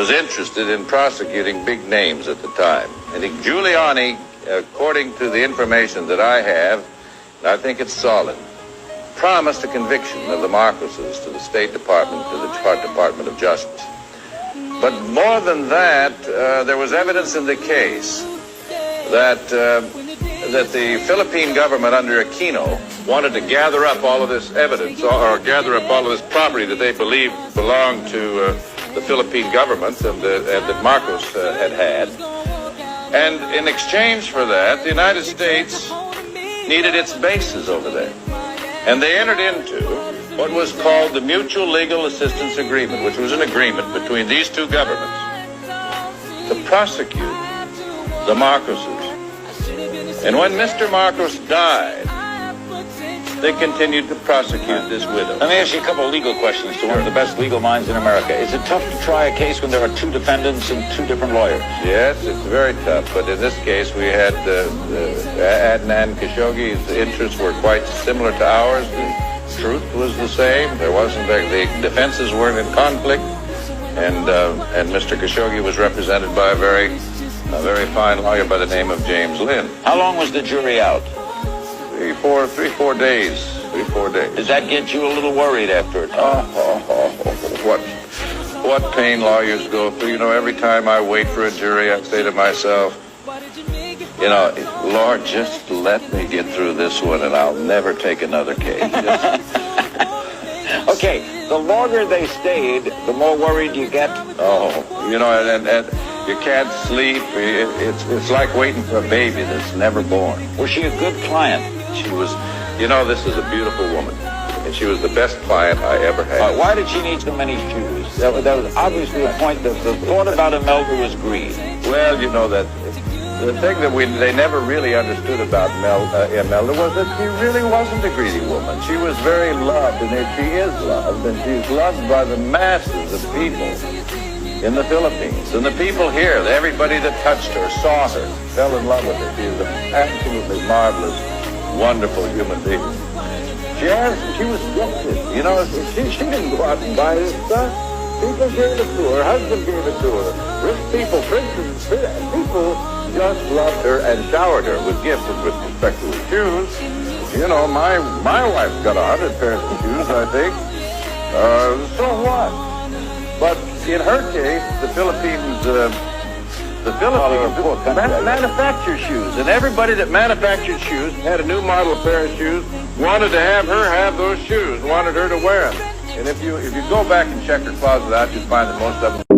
was interested in prosecuting big names at the time. And Giuliani, according to the information that I have, and I think it's solid, promised a conviction of the Marcoses to the State Department, to the Department of Justice. But more than that, there was evidence in the case that the Philippine government under Aquino wanted to gather up all of this evidence or gather up all of this property that they believed belonged to the Philippine government and that Marcos had. And in exchange for that, the United States needed its bases over there. And they entered into what was called the Mutual Legal Assistance Agreement, which was an agreement between these two governments to prosecute the Marcoses. And when Mr. Marcos died, they continued to prosecute this widow. Let me ask you a couple of legal questions to one of the best legal minds in America. Is it tough to try a case when there are two defendants and two different lawyers? Yes, it's very tough. But in this case, we had Adnan Khashoggi's interests were quite similar to ours. The truth was the same. There wasn't the defenses weren't in conflict, and Mr. Khashoggi was represented by a very fine lawyer by the name of James Lynn. How long was the jury out? 3-4 days. 3-4 days. Does that get you a little worried after it? What pain lawyers go through. You know, every time I wait for a jury, I say to myself, you know, Lord, just let me get through this one and I'll never take another case. Okay, the longer they stayed, the more worried you get? Oh, you know, and you can't sleep. It's like waiting for a baby that's never born. Was she a good client? She was, you know, this is a beautiful woman, and she was the best client I ever had. Why did she need so many shoes? That was obviously a point that the thought about Imelda was greed. Well, you know, that the thing that they never really understood about Imelda was that she really wasn't a greedy woman. She was very loved, and she is loved, and she's loved by the masses of people in the Philippines. And the people here, everybody that touched her, saw her, fell in love with her. She is an absolutely marvelous, wonderful human being. She was gifted. You know, she didn't go out and buy this stuff. People gave it to her. Her husband gave it to her. Rich people, princes, people just loved her and showered her with gifts. And with respect to her shoes, you know, my wife's got 100 pairs of shoes, I think. So what? But in her case, the Philippines manufacture shoes, and everybody that manufactured shoes had a new model pair of shoes, wanted to have her have those shoes, wanted her to wear them. And if you go back and check her closet out, you'll find that most of them